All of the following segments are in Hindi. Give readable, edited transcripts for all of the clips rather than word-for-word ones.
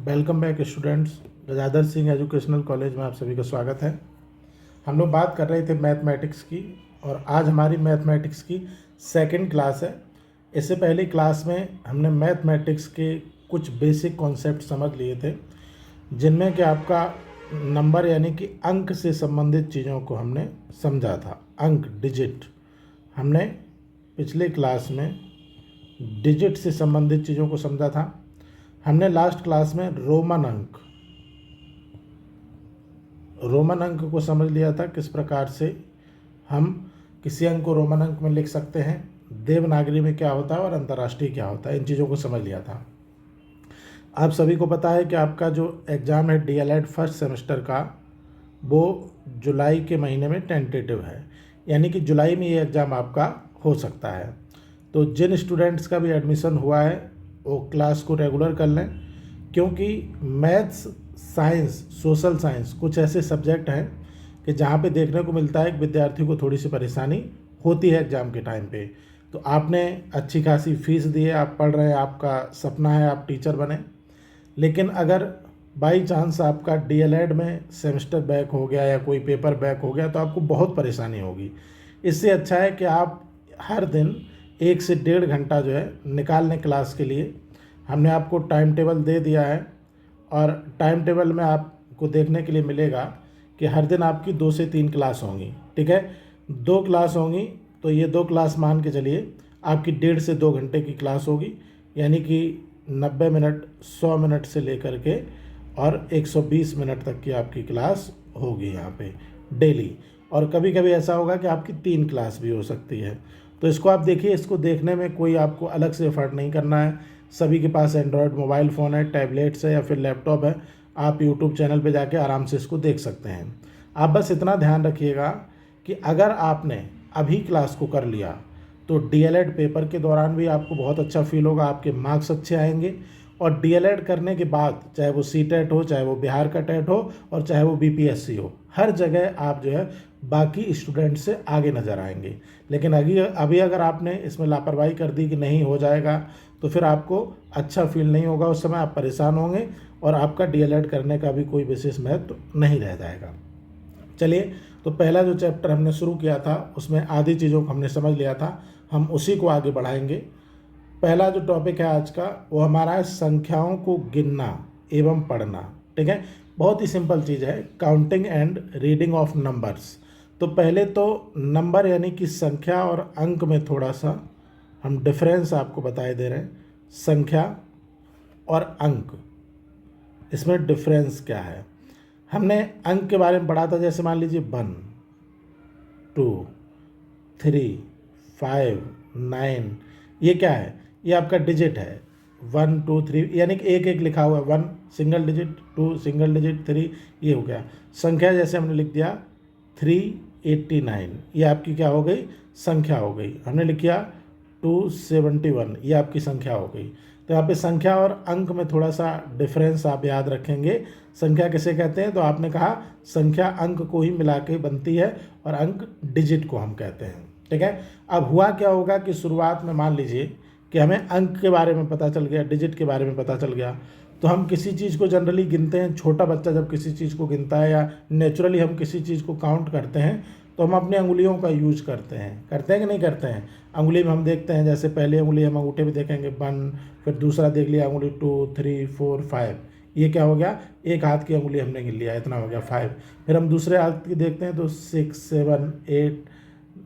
Welcome back students. Gajadhar Singh educational college में आप सभी का स्वागत है। हम लोग बात कर रहे थे मैथमेटिक्स की और आज हमारी मैथमेटिक्स की सेकंड क्लास है। इससे पहली क्लास में हमने मैथमेटिक्स के कुछ बेसिक कॉन्सेप्ट समझ लिए थे, जिनमें कि आपका नंबर यानी कि अंक से संबंधित चीज़ों को हमने समझा था। अंक, डिजिट, हमने पिछले क्लास में डिजिट से संबंधित चीज़ों को समझा था। हमने लास्ट क्लास में रोमन अंक को समझ लिया था, किस प्रकार से हम किसी अंक को रोमन अंक में लिख सकते हैं, देवनागरी में क्या होता है और अंतर्राष्ट्रीय क्या होता है, इन चीज़ों को समझ लिया था। आप सभी को पता है कि आपका जो एग्ज़ाम है डीएलएड फर्स्ट सेमेस्टर का, वो जुलाई के महीने में टेंटेटिव है, यानी कि जुलाई में ये एग्ज़ाम आपका हो सकता है। तो जिन स्टूडेंट्स का भी एडमिशन हुआ है वो क्लास को रेगुलर कर लें, क्योंकि मैथ्स, साइंस, सोशल साइंस कुछ ऐसे सब्जेक्ट हैं कि जहाँ पे देखने को मिलता है कि विद्यार्थी को थोड़ी सी परेशानी होती है एग्ज़ाम के टाइम पे। तो आपने अच्छी खासी फीस दी है, आप पढ़ रहे हैं, आपका सपना है आप टीचर बने, लेकिन अगर बाई चांस आपका डीएलएड में सेमेस्टर बैक हो गया या कोई पेपर बैक हो गया तो आपको बहुत परेशानी होगी। इससे अच्छा है कि आप हर दिन 1 से 1.5 घंटा जो है निकाल लें क्लास के लिए। हमने आपको टाइम टेबल दे दिया है और टाइम टेबल में आपको देखने के लिए मिलेगा कि हर दिन आपकी 2 से 3 क्लास होंगी। ठीक है, 2 क्लास होंगी तो ये 2 क्लास मान के चलिए आपकी 1.5 से 2 घंटे की क्लास होगी, यानी कि 90 मिनट, 100 मिनट से लेकर के और 120 मिनट तक की आपकी क्लास होगी यहाँ पे डेली। और कभी कभी ऐसा होगा कि आपकी 3 क्लास भी हो सकती है। तो इसको आप देखिए, इसको देखने में कोई आपको अलग से एफर्ट नहीं करना है। सभी के पास एंड्रॉयड मोबाइल फ़ोन है, टैबलेट्स है या फिर लैपटॉप है, आप यूट्यूब चैनल पे जाके आराम से इसको देख सकते हैं। आप बस इतना ध्यान रखिएगा कि अगर आपने अभी क्लास को कर लिया तो डीएलएड पेपर के दौरान भी आपको बहुत अच्छा फील होगा, आपके मार्क्स अच्छे आएंगे। और डीएलएड करने के बाद, चाहे वो सीटेट हो, चाहे वो बिहार का टेट हो और चाहे वो बीपीएससी हो, हर जगह आप जो है बाकी स्टूडेंट से आगे नज़र आएंगे। लेकिन अभी अगर आपने इसमें लापरवाही कर दी कि नहीं हो जाएगा, तो फिर आपको अच्छा फील नहीं होगा, उस समय आप परेशान होंगे और आपका डीएलएड करने का भी कोई विशेष महत्व नहीं रह जाएगा। चलिए, तो पहला जो चैप्टर हमने शुरू किया था उसमें आधी चीज़ों को हमने समझ लिया था, हम उसी को आगे बढ़ाएंगे। पहला जो टॉपिक है आज का वो हमारा है संख्याओं को गिनना एवं पढ़ना। ठीक है, बहुत ही सिंपल चीज़ है, counting and reading of numbers. तो पहले तो नंबर यानी कि संख्या और अंक में थोड़ा सा हम डिफरेंस आपको बताए दे रहे हैं। संख्या और अंक, इसमें डिफरेंस क्या है। हमने अंक के बारे में पढ़ा था, जैसे मान लीजिए 1, 2, 3, 5, 9, ये क्या है, ये आपका डिजिट है। 1, 2, 3 यानी कि एक एक लिखा हुआ है, 1 सिंगल डिजिट, 2 सिंगल डिजिट, 3 ये हो गया। संख्या जैसे हमने लिख दिया 389, ये आपकी क्या हो गई, संख्या हो गई। हमने लिख दिया 271, ये आपकी संख्या हो गई। तो यहाँ पे संख्या और अंक में थोड़ा सा डिफरेंस आप याद रखेंगे। संख्या किसे कहते हैं, तो आपने कहा संख्या अंक को ही मिला के बनती है और अंक डिजिट को हम कहते हैं। ठीक है, अब हुआ क्या होगा कि शुरुआत में मान लीजिए कि हमें अंक के बारे में पता चल गया, डिजिट के बारे में पता चल गया, तो हम किसी चीज़ को जनरली गिनते हैं। छोटा बच्चा जब किसी चीज़ को गिनता है या नेचुरली हम किसी चीज़ को काउंट करते हैं तो हम अपनी अंगुलियों का यूज करते हैं कि नहीं करते हैं। अंगुली में हम देखते हैं, जैसे पहली अंगुली हम अंगूठे पे देखेंगे 1, फिर दूसरा देख लिया अंगुली 2, 3, 4, 5, ये क्या हो गया, एक हाथ की अंगुली हमने गिन लिया, इतना हो गया 5। फिर हम दूसरे हाथ की देखते हैं तो 6, 7, 8,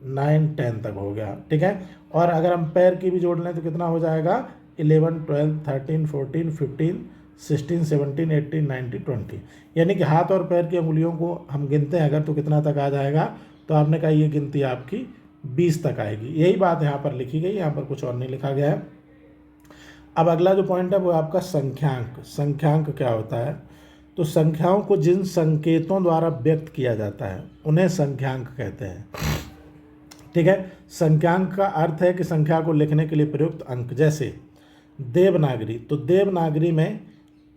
9, 10 तक हो गया। ठीक है, और अगर हम पैर की भी जोड़ लें तो कितना हो जाएगा, 11, 12, 13, 14, 15, 16, 17, 18, 19, 20। यानी कि हाथ और पैर की अंगुलियों को हम गिनते हैं अगर, तो कितना तक आ जाएगा, तो आपने कहा ये गिनती आपकी 20 तक आएगी। यही बात यहाँ पर लिखी गई, यहाँ पर कुछ और नहीं लिखा गया है। अब अगला जो पॉइंट है वो आपका संख्यांक। संख्यांक क्या होता है, तो संख्याओं को जिन संकेतों द्वारा व्यक्त किया जाता है उन्हें संख्यांक कहते हैं। ठीक है, संख्यांक का अर्थ है कि संख्या को लिखने के लिए प्रयुक्त अंक। जैसे देवनागरी, तो देवनागरी में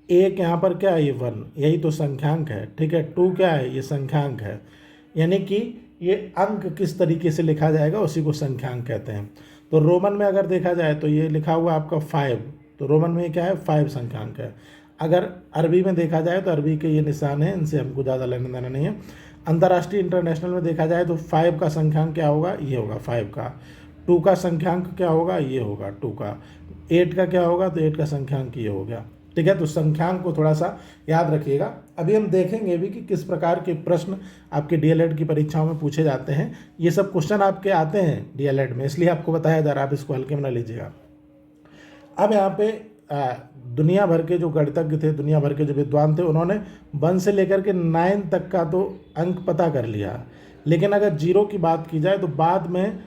एक यहाँ पर क्या है, ये 1, यही तो संख्यांक है। ठीक है, 2 क्या है, ये संख्यांक है। यानी कि ये अंक किस तरीके से लिखा जाएगा उसी को संख्यांक कहते हैं। तो रोमन में अगर देखा जाए तो ये लिखा हुआ आपका 5, तो रोमन में क्या है, 5 संख्यांक है। अगर अरबी में देखा जाए तो अरबी के ये निशान हैं, इनसे हमको ज़्यादा लेना देना नहीं है। अंतर्राष्ट्रीय इंटरनेशनल में देखा जाए तो 5 का संख्यांक क्या होगा, ये होगा 5 का। 2 का संख्यांक क्या होगा, ये होगा 2 का। 8 का क्या होगा, तो 8 का संख्यांक ये हो गया। ठीक है, तो संख्यांक को थोड़ा सा याद रखिएगा। अभी हम देखेंगे भी कि किस प्रकार के प्रश्न आपके डीएलएड की परीक्षाओं में पूछे जाते हैं। ये सब क्वेश्चन आपके आते हैं डीएलएड में, इसलिए आपको बताया जा रहा है, आप इसको हल्के में ना लीजिएगा। अब यहाँ पे दुनिया भर के जो गणितज्ञ थे, दुनिया भर के जो विद्वान थे, उन्होंने 1 से लेकर के 9 तक का तो अंक पता कर लिया, लेकिन अगर 0 की बात की जाए तो बाद में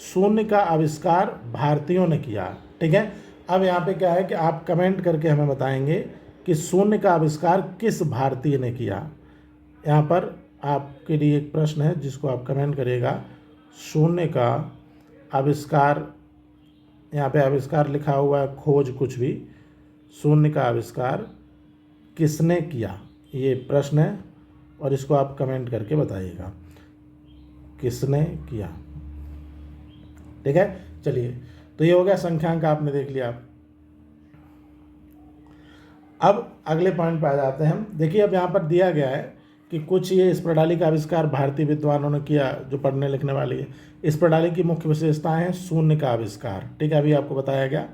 शून्य का आविष्कार भारतीयों ने किया। ठीक है, अब यहाँ पे क्या है कि आप कमेंट करके हमें बताएंगे कि शून्य का आविष्कार किस भारतीय ने किया। यहाँ पर आपके लिए एक प्रश्न है जिसको आप कमेंट करिएगा, शून्य का आविष्कार, यहाँ पे आविष्कार लिखा हुआ है, खोज कुछ भी, शून्य का आविष्कार किसने किया, ये प्रश्न है और इसको आप कमेंट करके बताइएगा किसने किया। ठीक है, चलिए, तो ये हो गया संख्यांक, आपने देख लिया। अब अगले पॉइंट पर आ जाते हैं हम। देखिए, अब यहाँ पर दिया गया है कि कुछ ये इस प्रणाली का आविष्कार भारतीय विद्वानों ने किया, जो पढ़ने लिखने वाली है। इस प्रणाली की मुख्य विशेषताएं हैं शून्य का आविष्कार, ठीक है, अभी आपको बताया गया,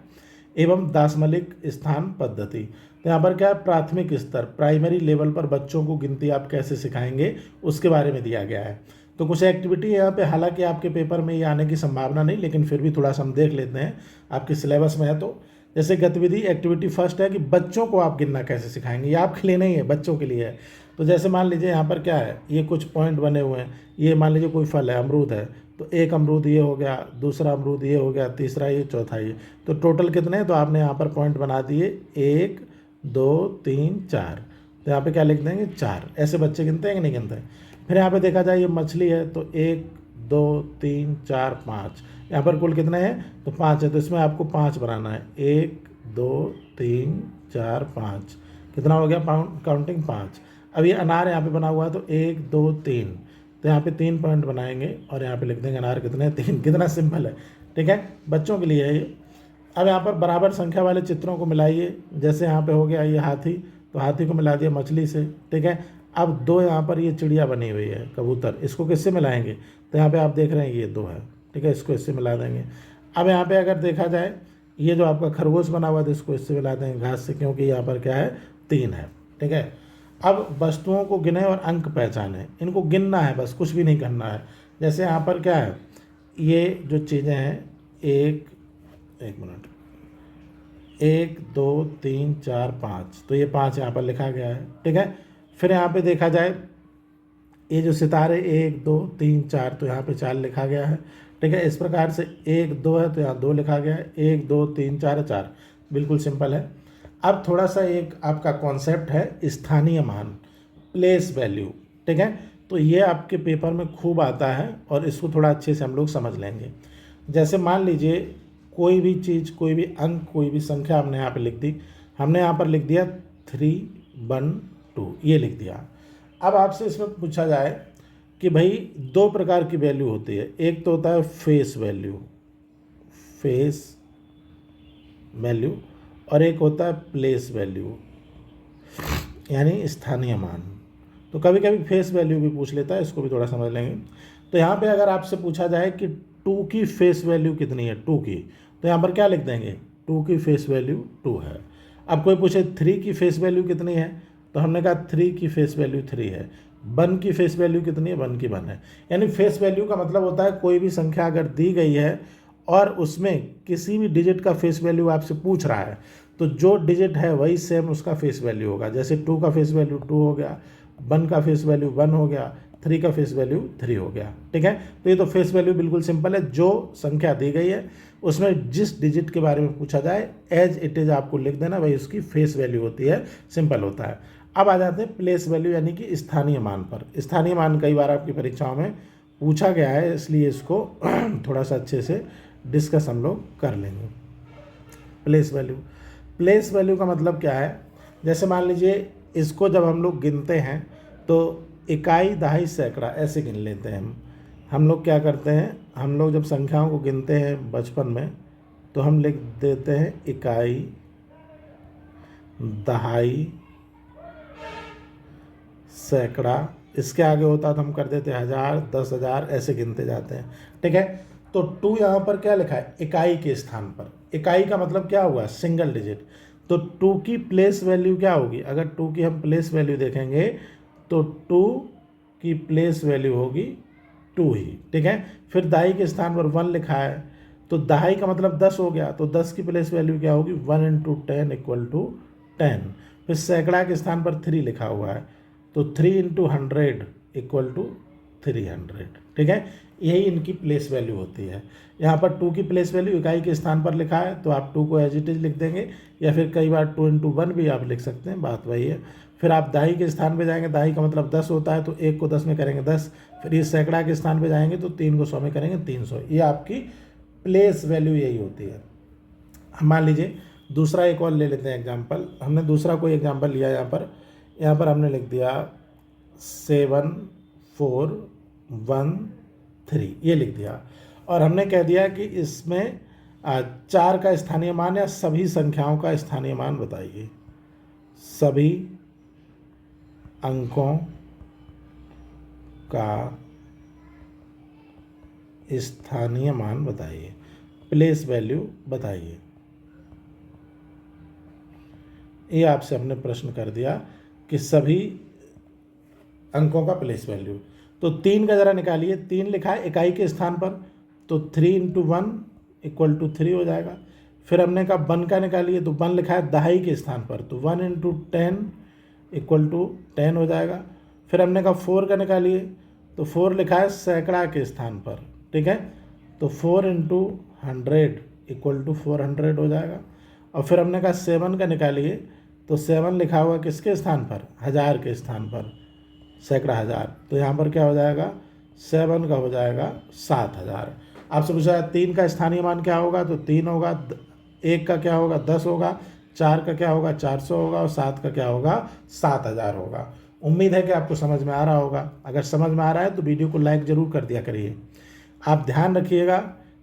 एवं दासमलिक स्थान पद्धति। तो यहाँ पर क्या है, प्राथमिक स्तर, प्राइमरी लेवल पर बच्चों को गिनती आप कैसे सिखाएंगे, उसके बारे में दिया गया है। तो कुछ एक्टिविटी यहाँ पे, हालांकि आपके पेपर में ये आने की संभावना नहीं, लेकिन फिर भी थोड़ा सा हम देख लेते हैं, आपके सिलेबस में है। तो जैसे गतिविधि, एक्टिविटी फर्स्ट है कि बच्चों को आप गिनना कैसे सिखाएंगे, ये आपके लिए नहीं है, बच्चों के लिए है। तो जैसे मान लीजिए यहाँ पर क्या है, ये कुछ पॉइंट बने हुए हैं, ये मान लीजिए कोई फल है, अमरूद है, तो एक अमरूद ये हो गया, दूसरा अमरूद ये हो गया, तीसरा ये, चौथा ये, तो टोटल कितने हैं, तो आपने यहाँ पर पॉइंट बना दिए 1 2 3 4, तो यहाँ पे क्या लिख देंगे 4। ऐसे बच्चे गिनते हैं कि नहीं गिनते। फिर यहाँ पे देखा जाए ये मछली है, तो 1 2 3 4 5, यहाँ पर कुल कितने हैं, तो 5 है, तो इसमें आपको 5 बनाना है, 1 2 3 4 5, कितना हो गया, काउंटिंग 5। अब ये अनार यहाँ पे बना हुआ है, तो 1 2 3, तो यहाँ पे 3 पॉइंट बनाएंगे और यहाँ पे लिख देंगे अनार कितने, 3। कितना सिंपल है, ठीक है, बच्चों के लिए है ये। अब यहाँ पर बराबर संख्या वाले चित्रों को मिलाइए, जैसे यहाँ पे हो गया ये हाथी, तो हाथी को मिला दिया मछली से, ठीक है। अब 2 यहाँ पर ये चिड़िया बनी हुई है, कबूतर, इसको किससे मिलाएंगे, तो यहाँ पे आप देख रहे हैं ये 2 है, ठीक है, इसको इससे मिला देंगे। अब यहाँ पे अगर देखा जाए, ये जो आपका खरगोश बना हुआ है, तो इसको इससे मिला देंगे घास से, क्योंकि यहाँ पर क्या है, 3 है, ठीक है। अब वस्तुओं को गिने और अंक पहचाने, इनको गिनना है बस, कुछ भी नहीं करना है। जैसे यहाँ पर क्या है, ये जो चीज़ें हैं, 1 2 3 4 5, तो ये 5 यहाँ पर लिखा गया है, ठीक है। फिर यहाँ पे देखा जाए, ये जो सितारे 1 2 3 4, तो यहाँ पे 4 लिखा गया है, ठीक है। इस प्रकार से 1 2 है, तो यहाँ 2 लिखा गया है, 1 2 3 4 है, 4, बिल्कुल सिंपल है। अब थोड़ा सा एक आपका कॉन्सेप्ट है स्थानीय मान, प्लेस वैल्यू, ठीक है, तो ये आपके पेपर में खूब आता है और इसको थोड़ा अच्छे से हम लोग समझ लेंगे। जैसे मान लीजिए कोई भी चीज़, कोई भी अंक, कोई भी संख्या हमने यहाँ पे लिख दी, हमने यहाँ पर लिख दिया 3 1 2, ये लिख दिया। अब आपसे इसमें पूछा जाए कि भाई 2 प्रकार की वैल्यू होती है, एक तो होता है फेस वैल्यू, और एक होता है प्लेस वैल्यू, यानी स्थानीय मान। तो कभी कभी फेस वैल्यू भी पूछ लेता है, इसको भी थोड़ा समझ लेंगे। तो यहाँ पे अगर आपसे पूछा जाए कि 2 की फेस वैल्यू कितनी है, 2 की, तो यहाँ पर क्या लिख देंगे, 2 की फेस वैल्यू 2 है। अब कोई पूछे 3 की फेस वैल्यू कितनी है, तो हमने कहा 3 की फेस वैल्यू 3 है। 1 की फेस वैल्यू कितनी है, 1 की 1 है। यानी फेस वैल्यू का मतलब होता है कोई भी संख्या अगर दी गई है और उसमें किसी भी डिजिट का फेस वैल्यू आपसे पूछ रहा है, तो जो डिजिट है वही सेम उसका फेस वैल्यू होगा। जैसे 2 का फेस वैल्यू 2 हो गया, 1 का फेस वैल्यू 1 हो गया, 3 का फेस वैल्यू 3 हो गया, ठीक है। तो ये तो फेस वैल्यू बिल्कुल सिंपल है, जो संख्या दी गई है उसमें जिस डिजिट के बारे में पूछा जाए एज इट इज़ आपको लिख देना, वही उसकी फेस वैल्यू होती है, सिंपल होता है। अब आ जाते हैं प्लेस वैल्यू, यानी कि स्थानीय मान पर। स्थानीय मान कई बार आपकी परीक्षाओं में पूछा गया है, इसलिए इसको थोड़ा सा अच्छे से डिस्कस हम लोग कर लेंगे। प्लेस वैल्यू का मतलब क्या है, जैसे मान लीजिए इसको जब हम लोग गिनते हैं तो इकाई, दहाई, सैकड़ा ऐसे गिन लेते हैं हम लोग क्या करते हैं, हम लोग जब संख्याओं को गिनते हैं बचपन में, तो हम लिख देते हैं इकाई, दहाई, सैकड़ा, इसके आगे होता तो हम कर देते 1000, 10,000, ऐसे गिनते जाते हैं। ठीक है, तो 2 यहाँ पर क्या लिखा है, इकाई के स्थान पर। इकाई का मतलब क्या हुआ, सिंगल डिजिट। तो 2 की प्लेस वैल्यू क्या होगी, अगर 2 की हम प्लेस वैल्यू देखेंगे तो 2 की प्लेस वैल्यू होगी 2 ही। ठीक है, फिर दहाई के स्थान पर 1 लिखा है, तो दहाई का मतलब 10 हो गया, तो 10 की प्लेस वैल्यू क्या होगी, 1 × 10 = 10। फिर सैकड़ा के स्थान पर 3 लिखा हुआ है, तो 3 × 100 = 300। ठीक है, यही इनकी प्लेस वैल्यू होती है। यहाँ पर 2 की प्लेस वैल्यू इकाई के स्थान पर लिखा है, तो आप 2 को एज इट इज लिख देंगे, या फिर कई बार 2 × 1 भी आप लिख सकते हैं, बात वही है। फिर आप दहाई के स्थान पे जाएंगे, दहाई का मतलब 10 होता है, तो 1 को 10 में करेंगे 10। फिर ये सैकड़ा के स्थान पे जाएंगे तो 3 को 100 में करेंगे 300। ये आपकी प्लेस वैल्यू यही होती है। मान लीजिए दूसरा एक और ले लेते हैं एग्जाम्पल। हमने दूसरा कोई एग्जाम्पल लिया यहाँ पर हमने लिख दिया 7413, ये लिख दिया, और हमने कह दिया कि इसमें 4 का स्थानीय मान या सभी संख्याओं का स्थानीय मान बताइए, सभी अंकों का स्थानीय मान बताइए, प्लेस वैल्यू बताइए। ये आपसे हमने प्रश्न कर दिया कि सभी अंकों का प्लेस वैल्यू। तो 3 का ज़रा निकालिए, 3 लिखा है इकाई के स्थान पर, तो 3 × 1 = 3 हो जाएगा। फिर हमने कहा 1 का निकालिए, तो 1 लिखा है दहाई के स्थान पर, तो 1 × 10 = 10 हो जाएगा। फिर हमने कहा 4 का निकालिए, तो 4 लिखा है सैकड़ा के स्थान पर। ठीक है, तो 4 × 100 = 400 हो जाएगा। और फिर हमने कहा 7 का निकालिए, तो 7 लिखा हुआ किसके स्थान पर, 1000 के स्थान पर, सैकड़ा 1000, तो यहाँ पर क्या हो जाएगा, 7 का हो जाएगा 7000। आपसे पूछा 3 का स्थानीय मान क्या होगा, तो 3 होगा, 1 का क्या होगा, 10 होगा, 4 का क्या होगा, 400 होगा, और 7 का क्या होगा, 7000 होगा। उम्मीद है कि आपको समझ में आ रहा होगा। अगर समझ में आ रहा है तो वीडियो को लाइक ज़रूर कर दिया करिए। आप ध्यान रखिएगा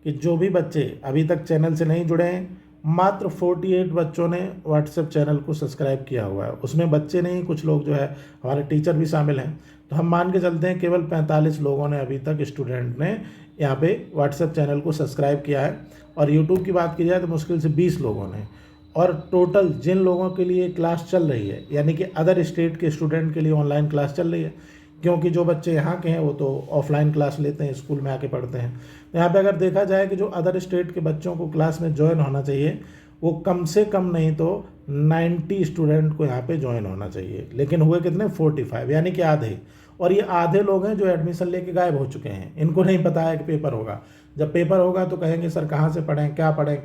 कि जो भी बच्चे अभी तक चैनल से नहीं जुड़े हैं, मात्र 48 बच्चों ने व्हाट्सएप चैनल को सब्सक्राइब किया हुआ है। उसमें बच्चे नहीं, कुछ लोग जो है हमारे टीचर भी शामिल हैं। तो हम मान के चलते हैं केवल 45 लोगों ने अभी तक, स्टूडेंट ने यहाँ पे व्हाट्सएप चैनल को सब्सक्राइब किया है। और यूट्यूब की बात की जाए तो मुश्किल से 20 लोगों ने। और टोटल जिन लोगों के लिए क्लास चल रही है, यानी कि अदर स्टेट के स्टूडेंट के लिए ऑनलाइन क्लास चल रही है, क्योंकि जो बच्चे यहाँ के हैं वो तो ऑफलाइन क्लास लेते हैं, स्कूल में आके पढ़ते हैं। तो यहाँ पे अगर देखा जाए कि जो अदर स्टेट के बच्चों को क्लास में ज्वाइन होना चाहिए, वो कम से कम नहीं तो 90 स्टूडेंट को यहाँ पे ज्वाइन होना चाहिए। लेकिन हुए कितने, 45, यानी कि आधे। और ये आधे लोग हैं जो एडमिशन लेके गायब हो चुके हैं। इनको नहीं पता है कि पेपर होगा। जब पेपर होगा तो कहेंगे सर कहाँ से पढ़ें, क्या करें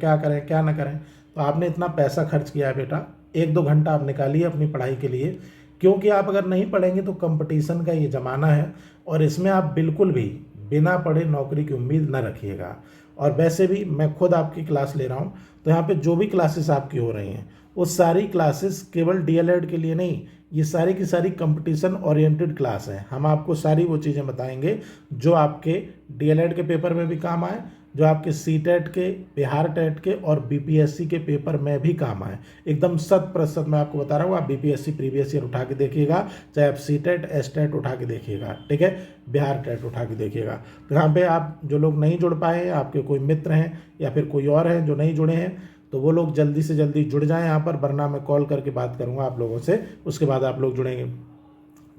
क्या ना करें। तो आपने इतना पैसा खर्च किया है बेटा, 1-2 घंटा आप निकालिए अपनी पढ़ाई के लिए, क्योंकि आप अगर नहीं पढ़ेंगे तो कंपटीशन का ये ज़माना है, और इसमें आप बिल्कुल भी बिना पढ़े नौकरी की उम्मीद न रखिएगा। और वैसे भी मैं खुद आपकी क्लास ले रहा हूँ, तो यहाँ पे जो भी क्लासेस आपकी हो रही हैं वो सारी क्लासेस केवल डीएलएड के लिए नहीं, ये सारी की सारी कंपटीशन ओरिएंटेड क्लास है। हम आपको सारी वो चीज़ें बताएंगे जो आपके डीएलएड के पेपर में भी काम आए, जो आपके सीटेट के, बिहार टेट के और बीपीएससी के पेपर में भी काम आए। एकदम 100% मैं आपको बता रहा हूँ। आप बीपीएससी प्रीवियस ईयर उठा के देखिएगा, चाहे आप सीटेट, एसटेट उठा के देखिएगा, ठीक है, बिहार टेट उठा के देखिएगा। तो यहाँ पे आप जो लोग नहीं जुड़ पाए हैं, आपके कोई मित्र हैं या फिर कोई और हैं जो नहीं जुड़े हैं, तो वो लोग जल्दी से जल्दी जुड़ जाएं यहाँ पर, वरना मैं कॉल करके बात करूँगा आप लोगों से, उसके बाद आप लोग जुड़ेंगे।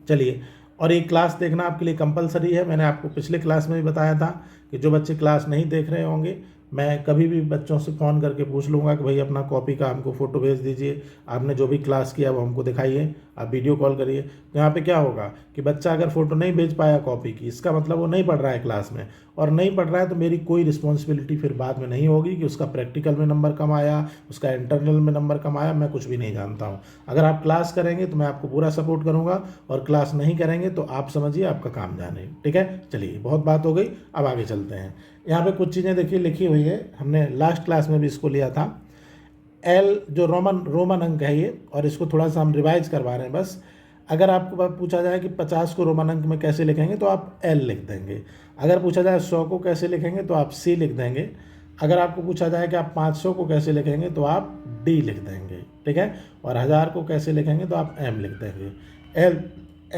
चलिए, और एक क्लास देखना आपके लिए कंपलसरी है। मैंने आपको पिछले क्लास में भी बताया था कि जो बच्चे क्लास नहीं देख रहे होंगे, मैं कभी भी बच्चों से फ़ोन करके पूछ लूँगा कि भाई अपना कॉपी का हमको फ़ोटो भेज दीजिए, आपने जो भी क्लास किया वो हमको दिखाइए, आप वीडियो कॉल करिए। तो यहाँ पे क्या होगा कि बच्चा अगर फ़ोटो नहीं भेज पाया कॉपी की, इसका मतलब वो नहीं पढ़ रहा है क्लास में, और नहीं पढ़ रहा है तो मेरी कोई रिस्पॉन्सिबिलिटी फिर बाद में नहीं होगी कि उसका प्रैक्टिकल में नंबर कम आया, उसका इंटरनल में नंबर कम आया, मैं कुछ भी नहीं जानता हूँ। अगर आप क्लास करेंगे तो मैं आपको पूरा सपोर्ट करूँगा, और क्लास नहीं करेंगे तो आप समझिए आपका काम जाने। ठीक है, चलिए बहुत बात हो गई, अब आगे चलते हैं। यहाँ पे कुछ चीज़ें देखिए लिखी हुई है, हमने लास्ट क्लास में भी इसको लिया था। एल जो रोमन अंक है ये, और इसको थोड़ा सा हम रिवाइज करवा रहे हैं बस। अगर आपको पूछा जाए कि 50 को रोमन अंक में कैसे लिखेंगे तो आप एल लिख देंगे। अगर पूछा जाए 100 को कैसे लिखेंगे तो आप सी लिख देंगे। अगर आपको पूछा जाए कि आप 500 को कैसे लिखेंगे तो आप डी लिख देंगे, ठीक है, और 1000 को कैसे लिखेंगे तो आप एम लिख देंगे,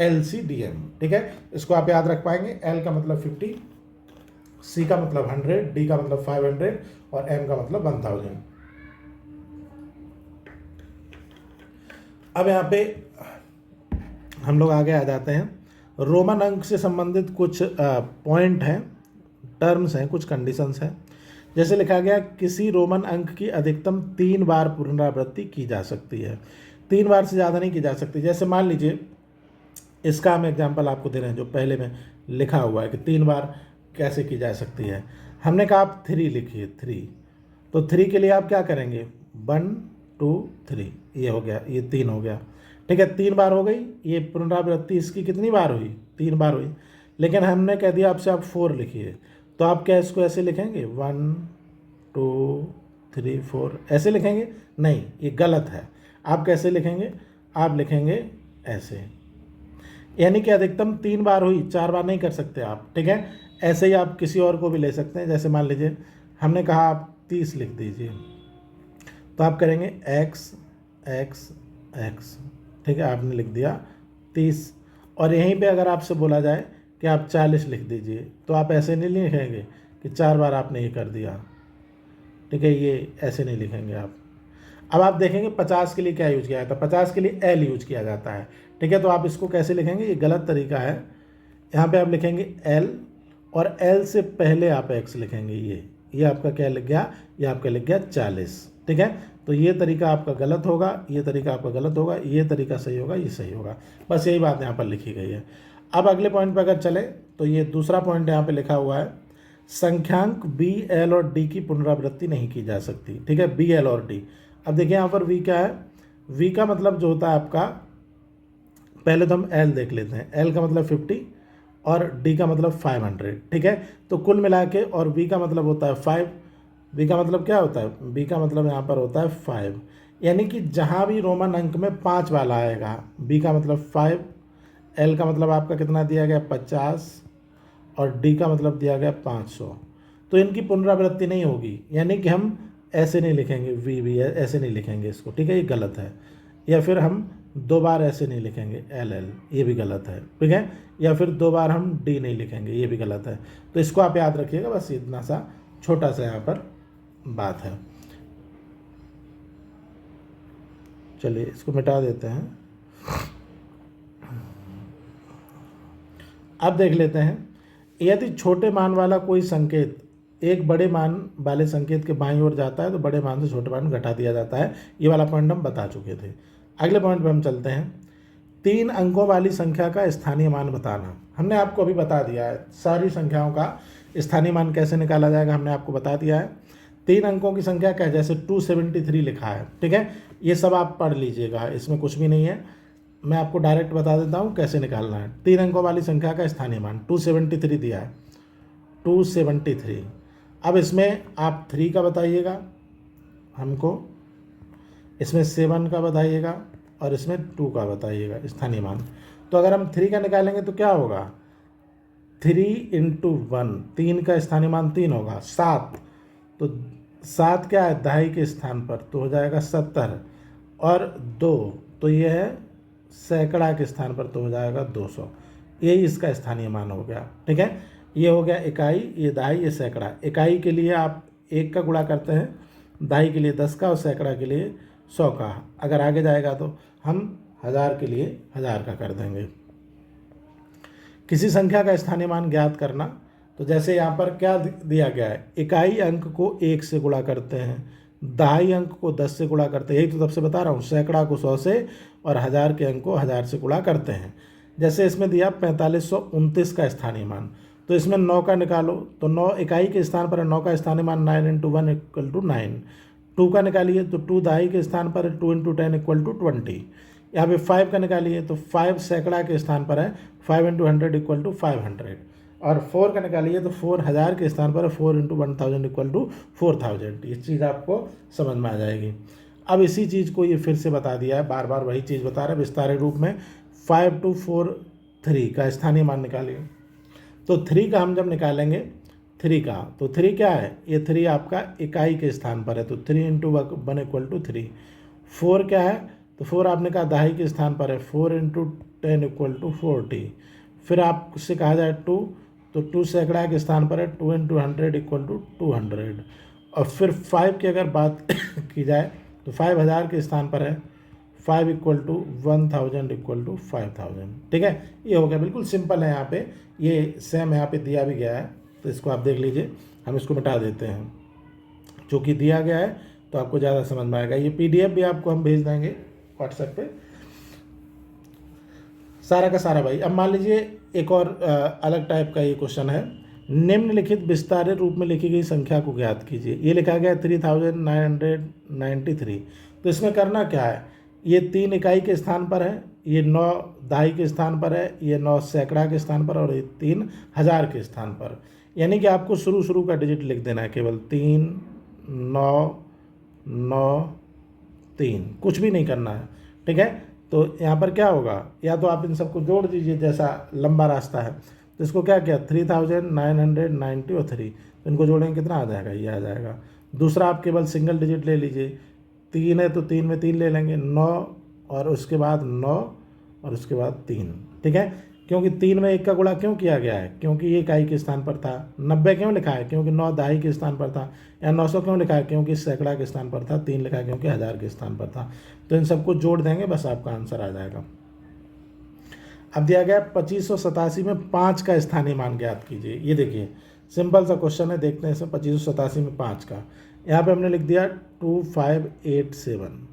LCDM, ठीक है। इसको आप याद रख पाएंगे। एल का मतलब 50, सी का मतलब 100, डी का मतलब 500 और एम का मतलब 1000। अब यहाँ पे हम लोग आगे आ जाते हैं। रोमन अंक से संबंधित कुछ पॉइंट हैं, टर्म्स हैं, कुछ कंडीशंस हैं। जैसे लिखा गया, किसी रोमन अंक की अधिकतम 3 बार पुनरावृत्ति की जा सकती है, 3 बार से ज़्यादा नहीं की जा सकती। जैसे मान लीजिए, इसका हम एग्जांपल आपको दे रहे हैं जो पहले में लिखा हुआ है कि 3 बार कैसे की जा सकती है। हमने कहा आप 3 लिखिए, 3, तो 3 के लिए आप क्या करेंगे, 1 2 3, ये हो गया, ये 3 हो गया, ठीक है, 3 बार हो गई। ये पुनरावृत्ति इसकी कितनी बार हुई, 3 बार हुई। लेकिन हमने कह दिया आपसे आप 4 लिखिए, तो आप क्या इसको ऐसे लिखेंगे 1 2 3 4 ऐसे लिखेंगे? नहीं, ये गलत है। आप कैसे लिखेंगे, आप लिखेंगे ऐसे, यानी कि अधिकतम 3 बार हुई, 4 बार नहीं कर सकते आप, ठीक है। ऐसे ही आप किसी और को भी ले सकते हैं। जैसे मान लीजिए हमने कहा आप 30 लिख दीजिए, तो आप करेंगे x x x, ठीक है, आपने लिख दिया 30। और यहीं पे अगर आपसे बोला जाए कि आप 40 लिख दीजिए, तो आप ऐसे नहीं लिखेंगे कि 4 बार आपने ये कर दिया, ठीक है, ये ऐसे नहीं लिखेंगे आप। अब आप देखेंगे 50 के लिए क्या यूज किया जाता है, 50 के लिए एल यूज किया जाता है, ठीक है। तो आप इसको कैसे लिखेंगे, ये गलत तरीका है। यहाँ पे आप लिखेंगे एल, और एल से पहले आप एक्स लिखेंगे। ये आपका क्या लिख गया, ये आपका लिख गया 40, ठीक है। तो ये तरीका आपका गलत होगा, ये तरीका आपका गलत होगा, ये तरीका सही होगा, ये सही होगा। बस यही बात यहाँ पर लिखी गई है। अब अगले पॉइंट पर अगर चले तो ये दूसरा पॉइंट यहाँ पे लिखा हुआ है, संख्यांक बी, एल और डी की पुनरावृत्ति नहीं की जा सकती, ठीक है, बी, एल और डी। अब देखिए यहाँ पर वी क्या है, वी का मतलब जो होता है आपका, पहले तो हम एल देख लेते हैं। एल का मतलब 50 और डी का मतलब 500, ठीक है। तो कुल मिला के, और बी का मतलब होता है 5, बी का मतलब क्या होता है, बी का मतलब यहाँ पर होता है 5, यानी कि जहाँ भी रोमन अंक में 5 वाला आएगा, बी का मतलब 5, एल का मतलब आपका कितना दिया गया 50, और डी का मतलब दिया गया 500। तो इनकी पुनरावृत्ति नहीं होगी, यानी कि हम ऐसे नहीं लिखेंगे, वी ऐसे नहीं लिखेंगे इसको, ठीक है, ये गलत है। या फिर हम 2 बार ऐसे नहीं लिखेंगे एल, ये भी गलत है, ठीक है। या फिर 2 बार हम डी नहीं लिखेंगे, ये भी गलत है। तो इसको आप याद रखिएगा, बस इतना सा छोटा सा यहाँ पर बात है। चलिए इसको मिटा देते हैं। अब देख लेते हैं, यदि छोटे मान वाला कोई संकेत एक बड़े मान वाले संकेत के बाईं ओर जाता है तो बड़े मान से छोटे मान घटा दिया जाता है। ये वाला पॉइंट हम बता चुके थे। अगले पॉइंट पे हम चलते हैं, 3 अंकों वाली संख्या का स्थानीय मान बताना। हमने आपको अभी बता दिया है सारी संख्याओं का स्थानीय मान कैसे निकाला जाएगा, हमने आपको बता दिया है। 3 अंकों की संख्या क्या है, जैसे 273 लिखा है, ठीक है, ये सब आप पढ़ लीजिएगा, इसमें कुछ भी नहीं है। मैं आपको डायरेक्ट बता देता हूँ कैसे निकालना है। 3 अंकों वाली संख्या का स्थानीय मान 273 दिया है, 273। अब इसमें आप 3 का बताइएगा हमको, इसमें 7 का बताइएगा, और इसमें 2 का बताइएगा स्थानीय मान। तो अगर हम 3 का निकालेंगे तो क्या होगा, 3 × 1, 3 का स्थानीय मान 3 होगा, 7। तो 7 क्या है, दहाई के स्थान पर, तो हो जाएगा 70, और 2 तो ये है सैकड़ा के स्थान पर, तो हो जाएगा 200। यही इसका स्थानीय मान हो गया, ठीक है। ये हो गया इकाई, ये दहाई, ये सैकड़ा। इकाई के लिए आप 1 का गुणा करते हैं, दहाई के लिए 10 का, और सैकड़ा के लिए 100 का। अगर आगे जाएगा तो हम 1000 के लिए 1000 का कर देंगे। किसी संख्या का स्थानीय मान ज्ञात करना, तो जैसे यहाँ पर क्या दिया गया है, इकाई अंक को 1 से गुणा करते हैं, दहाई अंक को 10 से गुणा करते हैं, यही तो तब से बता रहा हूँ। सैकड़ा को 100 से, और 1000 के अंक को 1000 से गुणा करते हैं। जैसे इसमें दिया 4529 का स्थानीय मान, तो इसमें 9 का निकालो, तो 9 इकाई के स्थान पर है, 9 का स्थानीय मान 9 × 1 = 9। 2 का निकालिए तो 2 दहाई के स्थान पर है, 2 × 10 = 20। यहाँ पे 5 का निकालिए तो 5 सैकड़ा के स्थान पर है, 5 × 100 = 500। और 4 का निकालिए तो 4 1000 के स्थान पर है, 4 × 1000 = 4000। ये चीज़ आपको समझ में आ जाएगी। अब इसी चीज़ को ये फिर से बता दिया है, बार बार वही चीज़ बता रहा है विस्तारित रूप में। 5243 का स्थानीय मान निकालिए। तो 3 का हम जब निकालेंगे, 3 का, तो 3 क्या है, ये 3 आपका इकाई के स्थान पर है, तो 3 इंटू 1 इक्वल टू 3। 4 क्या है, तो 4 आपने कहा दहाई के स्थान पर है, 4 इंटू 10 इक्वल टू 40। फिर आपसे कहा जाए 2, तो 2 सैकड़ा के स्थान पर है, 2 इंटू 100 इक्वल टू 200। और फिर 5 की अगर बात की जाए तो 5000 के स्थान पर है, 5 इक्वल टू 1000 इक्वल टू 5000। ठीक है, ये हो गया, बिल्कुल सिंपल है। यहाँ पे ये सेम यहाँ पे दिया भी गया है, तो इसको आप देख लीजिए। हम इसको मिटा देते हैं, जो कि दिया गया है, तो आपको ज़्यादा समझ में आएगा। ये PDF भी आपको हम भेज देंगे व्हाट्सएप पे, सारा का सारा भाई। अब मान लीजिए एक और अलग टाइप का ये क्वेश्चन है, निम्नलिखित विस्तारित रूप में लिखी गई संख्या को ज्ञात कीजिए। ये लिखा गया 3993। तो इसमें करना क्या है, ये 3 इकाई के स्थान पर है, ये 9 दहाई के स्थान पर है, ये 9 सैकड़ा के स्थान पर, और ये 3 हज़ार के स्थान पर। यानी कि आपको शुरू का डिजिट लिख देना है, केवल 3 9 9 3, कुछ भी नहीं करना है। ठीक है, तो यहाँ पर क्या होगा, या तो आप इन सबको जोड़ दीजिए, जैसा लंबा रास्ता है। तो इसको क्या किया, 3990 और 3, तो इनको जोड़ेंगे कितना आ जाएगा, ये आ जाएगा। दूसरा आप केवल सिंगल डिजिट ले लीजिए, 3 है तो 3 में 3 ले लेंगे, 9 और उसके बाद 9 और उसके बाद 3। ठीक है, क्योंकि 3 में 1 का गुणा क्यों किया गया है, क्योंकि ये इकाई के स्थान पर था। 90 क्यों लिखा है, क्योंकि 9 दहाई के स्थान पर था। या 900 क्यों लिखा है, क्योंकि सैकड़ा के स्थान पर था। 3 लिखा है क्योंकि 1000 के स्थान पर था। तो इन सबको जोड़ देंगे, बस आपका आंसर आ जाएगा। अब दिया गया 2587 में 5 का स्थानीय मान ज्ञात कीजिए। ये देखिए सिंपल सा क्वेश्चन है, देखते हैं इसमें 2587 में 5 का। यहाँ पे हमने लिख दिया 2587।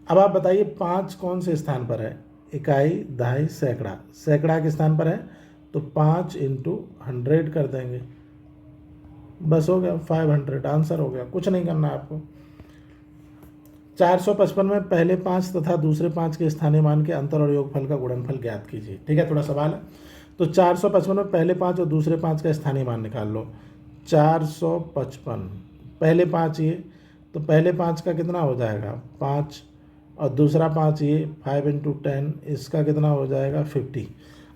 अब आप बताइए 5 कौन से स्थान पर है, इकाई दहाई सैकड़ा। सैकड़ा के स्थान पर है, तो 5 इंटू 100 कर देंगे, बस हो गया 500, आंसर हो गया, कुछ नहीं करना है आपको। 455 में पहले 5 तथा दूसरे 5 के स्थानीय मान के अंतर और योगफल का गुणनफल ज्ञात कीजिए। ठीक है, थोड़ा सवाल है। तो 455 में पहले 5 और दूसरे 5 का स्थानीय मान निकाल लो। 455 पहले 5 ये, तो पहले 5 का कितना हो जाएगा 5, और दूसरा 5 ये 5 इंटू 10, इसका कितना हो जाएगा 50।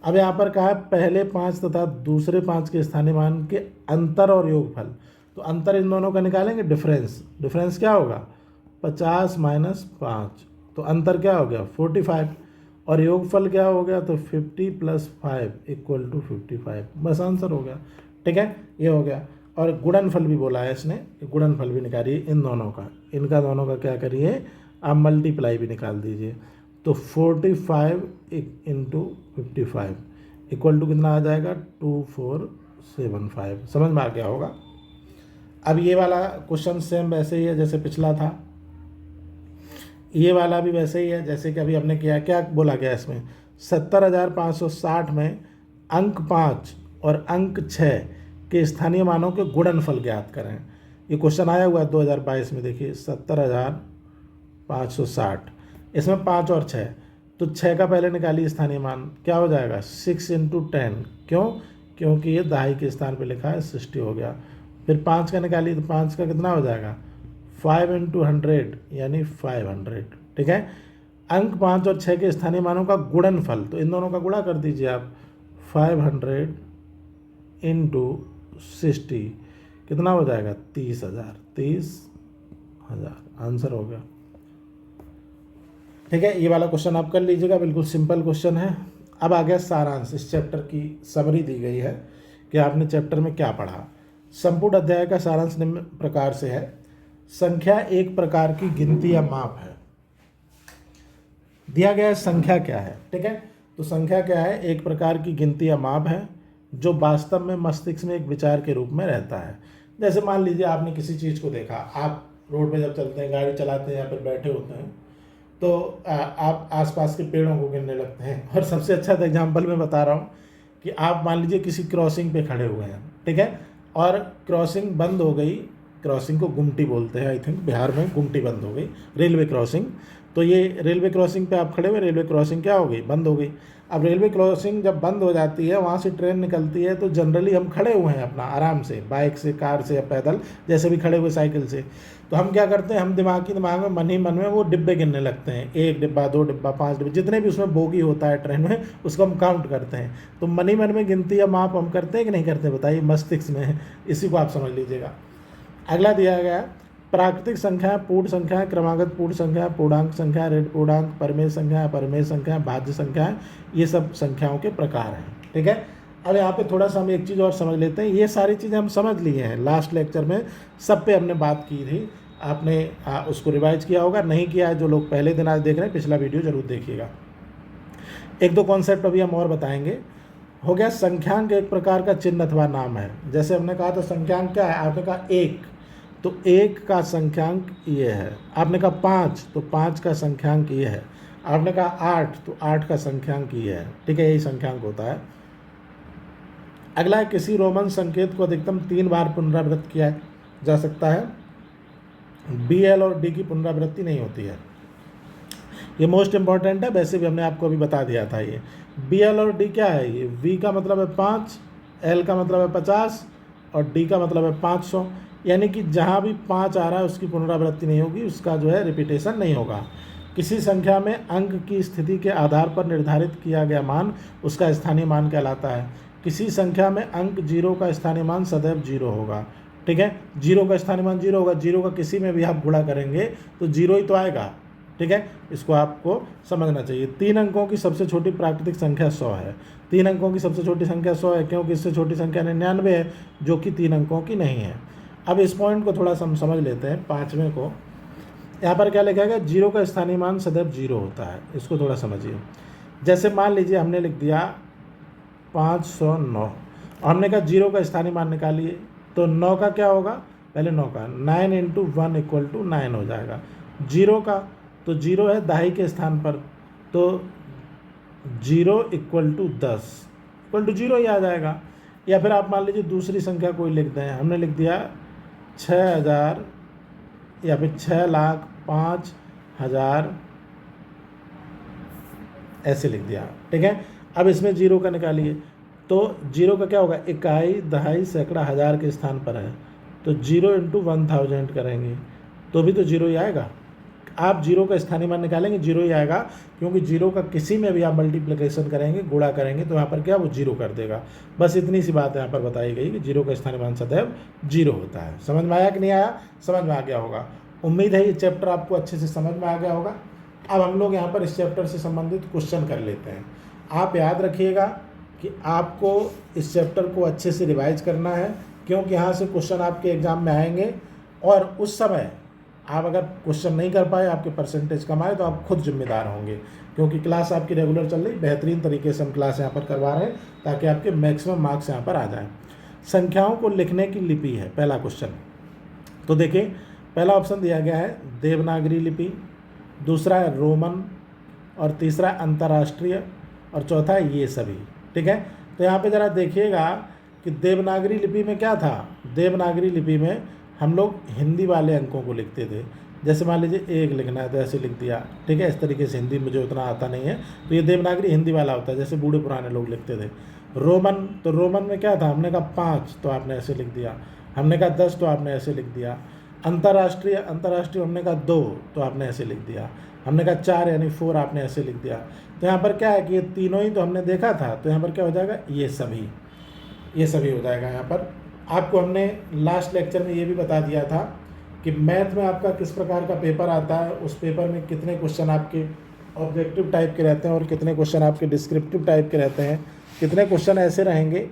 अब यहाँ पर कहा है पहले 5 तथा दूसरे 5 के स्थानीय मान के अंतर और योगफल। तो अंतर इन दोनों का निकालेंगे, डिफरेंस क्या होगा 50 माइनस 5, तो अंतर क्या हो गया 45, और योगफल क्या हो गया, तो 50 प्लस 5 इक्वल टू 55, बस आंसर हो गया। ठीक है, ये हो गया। और गुणनफल भी बोला है इसने, गुणनफल भी निकालिए इन दोनों का, इनका दोनों का क्या करिए आप मल्टीप्लाई भी निकाल दीजिए। तो 45 इंटू 55 इक्वल टू कितना आ जाएगा 2475। समझ में आ गया होगा। अब ये वाला क्वेश्चन सेम वैसे ही है जैसे पिछला था, ये वाला भी वैसे ही है जैसे कि अभी हमने किया। क्या बोला गया इसमें, 70,560 में अंक 5 और अंक 6 के स्थानीय मानों के गुणनफल ज्ञात करें। ये क्वेश्चन आया हुआ है 2022 में, देखिए 70,560, इसमें 5 और 6, तो 6 का पहले निकालिए स्थानीय मान, क्या हो जाएगा 6 इंटू 10, क्यों, क्योंकि ये दहाई के स्थान पे लिखा है 60 हो गया। फिर 5 का निकालिए, तो 5 का कितना हो जाएगा 5 इंटू 100 यानी 500। ठीक है, अंक 5 और 6 के स्थानीय मानों का गुणनफल, तो इन दोनों का गुणा कर दीजिए आप, 500 इंटू 60 कितना हो जाएगा 30,000, आंसर हो गया। ठीक है, ये वाला क्वेश्चन आप कर लीजिएगा, बिल्कुल सिंपल क्वेश्चन है। अब आ गया सारांश, इस चैप्टर की समरी दी गई है कि आपने चैप्टर में क्या पढ़ा। संपूर्ण अध्याय का सारांश निम्न प्रकार से है। संख्या एक प्रकार की गिनती या माप है। दिया गया है संख्या क्या है। ठीक है, तो संख्या क्या है, एक प्रकार की गिनती या माप है जो वास्तव में मस्तिष्क में एक विचार के रूप में रहता है। जैसे मान लीजिए आपने किसी चीज़ को देखा, आप रोड पे जब चलते हैं, गाड़ी चलाते हैं या फिर बैठे होते हैं, तो आप आसपास के पेड़ों को गिनने लगते हैं। और सबसे अच्छा एग्जांपल मैं बता रहा हूँ कि आप मान लीजिए किसी क्रॉसिंग पे खड़े हुए हैं, ठीक है, और क्रॉसिंग बंद हो गई, क्रॉसिंग को गुमटी बोलते हैं, आई थिंक बिहार में गुमटी बंद हो गई, रेलवे क्रॉसिंग। तो ये रेलवे क्रॉसिंग पे आप खड़े हुए, रेलवे क्रॉसिंग क्या हो गई, बंद हो गई। अब रेलवे क्रॉसिंग जब बंद हो जाती है, वहाँ से ट्रेन निकलती है, तो जनरली हम खड़े हुए हैं अपना आराम से, बाइक से, कार से या पैदल, जैसे भी खड़े हुए, साइकिल से। तो हम क्या करते हैं, हम दिमाग में मन ही मन में वो डिब्बे गिनने लगते हैं, 1 डिब्बा 2 डिब्बा 5 डिब्बे, जितने भी उसमें बोगी होता है ट्रेन में उसको हम काउंट करते हैं। तो मन ही मन में गिनती या माप हम करते हैं कि नहीं करते, बताइए, मस्तिष्क में। इसी को आप समझ लीजिएगा। अगला दिया गया प्राकृतिक संख्या, पूर्ण संख्या, क्रमागत पूर्ण संख्या, पूर्णांक संख्या, ऋण पूर्णांक, परमेय संख्या, अपरमेय संख्या, भाज्य संख्या, ये सब संख्याओं के प्रकार हैं। ठीक है, अब यहाँ पे थोड़ा सा हम एक चीज़ और समझ लेते हैं। ये सारी चीज़ें हम समझ लिए हैं, लास्ट लेक्चर में सब पे हमने बात की थी। आपने उसको रिवाइज किया होगा, नहीं किया है जो लोग पहले दिन आज देख रहे हैं, पिछला वीडियो जरूर देखिएगा। एक दो कॉन्सेप्ट अभी हम और बताएंगे। हो गया संख्यांक एक प्रकार का चिन्ह अथवा नाम है। जैसे हमने कहा था संख्यांक क्या है, आपने कहा 1, तो 1 का संख्यांक ये है। आपने कहा 5, तो 5 का संख्यांक ये है। आपने कहा 8, तो 8 का संख्यांक ये है। ठीक है, यही संख्यांक होता है। अगला है किसी रोमन संकेत को अधिकतम 3 बार पुनरावृत्त किया जा सकता है। बी, एल और डी की पुनरावृत्ति नहीं होती है। ये मोस्ट इंपॉर्टेंट है, वैसे भी हमने आपको अभी बता दिया था। ये बी, एल और डी क्या है, ये वी का मतलब है 5, एल का मतलब है 50 और डी का मतलब है 500। यानी कि जहाँ भी 5 आ रहा है उसकी पुनरावृत्ति नहीं होगी, उसका जो है रिपीटेशन नहीं होगा। किसी संख्या में अंक की स्थिति के आधार पर निर्धारित किया गया मान उसका स्थानीय मान कहलाता है। किसी संख्या में अंक 0 का स्थानीय मान सदैव 0 होगा। ठीक है, 0 का स्थानीय मान 0 होगा। 0 का किसी में भी आप गुणा करेंगे तो 0 ही तो आएगा। ठीक है, इसको आपको समझना चाहिए। 3 अंकों की सबसे छोटी प्राकृतिक संख्या 100 है। 3 अंकों की सबसे छोटी संख्या 100 है, क्योंकि इससे छोटी संख्या 99 है, जो कि 3 अंकों की नहीं है। अब इस पॉइंट को थोड़ा सा हम समझ लेते हैं, 5वें को। यहाँ पर क्या लिखा गया, 0 का स्थानीय मान सदैव 0 होता है। इसको थोड़ा समझिए। जैसे मान लीजिए हमने लिख दिया 509 और हमने कहा 0 का स्थानीय मान निकालिए, तो 9 का क्या होगा, पहले 9 का 9 × 1 = 9 हो जाएगा। 0 का तो 0 है दहाई के स्थान पर, तो 0 = 10 = 0 ही आ जाएगा। या फिर आप मान लीजिए दूसरी संख्या कोई लिख दें, हमने लिख दिया 6000 या फिर 6,05,000 ऐसे लिख दिया। ठीक है, अब इसमें 0 का निकालिए, तो 0 का क्या होगा, इकाई, दहाई, सैकड़ा, हज़ार के स्थान पर है, तो 0 × 1000 करेंगे तो भी तो 0 ही आएगा। आप 0 का स्थानीय मान निकालेंगे 0 ही आएगा, क्योंकि 0 का किसी में भी आप मल्टीप्लिकेशन करेंगे, गुणा करेंगे, तो यहाँ पर क्या वो 0 कर देगा। बस इतनी सी बात यहाँ पर बताई गई कि 0 का स्थानीय मान सदैव 0 होता है। समझ में आया कि नहीं आया? समझ में आ गया होगा। उम्मीद है ये चैप्टर आपको अच्छे से समझ में आ गया होगा। अब हम लोग यहाँ पर इस चैप्टर से संबंधित क्वेश्चन कर लेते हैं। आप याद रखिएगा कि आपको इस चैप्टर को अच्छे से रिवाइज करना है, क्योंकि यहाँ से क्वेश्चन आपके एग्जाम में आएंगे और उस समय आप अगर क्वेश्चन नहीं कर पाए, आपके परसेंटेज कम आए, तो आप खुद जिम्मेदार होंगे, क्योंकि क्लास आपकी रेगुलर चल रही, बेहतरीन तरीके से हम क्लास यहाँ पर करवा रहे हैं ताकि आपके मैक्सिमम मार्क्स यहाँ पर आ जाएं। संख्याओं को लिखने की लिपि है पहला क्वेश्चन। तो देखिए, पहला ऑप्शन दिया गया है देवनागरी लिपि, दूसरा है रोमन, और तीसरा अंतर्राष्ट्रीय, और चौथा है ये सभी। ठीक है, तो यहाँ पे ज़रा देखिएगा कि देवनागरी लिपि में क्या था। देवनागरी लिपि में हम लोग हिंदी वाले अंकों को लिखते थे। जैसे मान लीजिए 1 लिखना है तो ऐसे लिख दिया। ठीक है, इस तरीके से हिंदी मुझे उतना आता नहीं है, तो ये देवनागरी हिंदी वाला होता है, जैसे बूढ़े पुराने लोग लिखते थे। रोमन, तो रोमन में क्या था, हमने कहा 5 तो आपने ऐसे लिख दिया, हमने कहा 10 तो आपने ऐसे लिख दिया। अंतर्राष्ट्रीय, अंतर्राष्ट्रीय हमने कहा 2 तो आपने ऐसे लिख दिया, हमने कहा 4 यानी 4 आपने ऐसे लिख दिया। तो यहाँ पर क्या है कि ये तीनों ही तो हमने देखा था, तो यहाँ पर क्या हो जाएगा, ये सभी हो जाएगा। यहाँ पर आपको हमने लास्ट लेक्चर में ये भी बता दिया था कि मैथ में आपका किस प्रकार का पेपर आता है, उस पेपर में कितने क्वेश्चन आपके ऑब्जेक्टिव टाइप के रहते हैं और कितने क्वेश्चन आपके डिस्क्रिप्टिव टाइप के रहते हैं, कितने क्वेश्चन ऐसे रहेंगे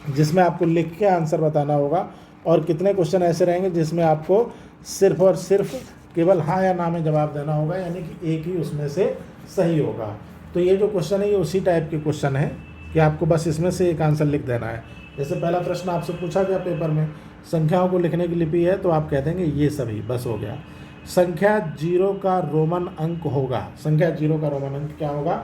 जिसमें आपको लिख के आंसर बताना होगा, और कितने क्वेश्चन ऐसे रहेंगे जिसमें आपको सिर्फ और सिर्फ केवल हाँ या ना में जवाब देना होगा, यानी कि एक ही उसमें से सही होगा। तो ये जो क्वेश्चन है ये उसी टाइप के क्वेश्चन है कि आपको बस इसमें से एक आंसर लिख देना है। जैसे पहला प्रश्न आपसे पूछा गया पेपर में, संख्याओं को लिखने की लिपि है, तो आप कह देंगे ये सभी, बस हो गया। संख्या 0 का रोमन अंक होगा, संख्या 0 का रोमन अंक क्या होगा?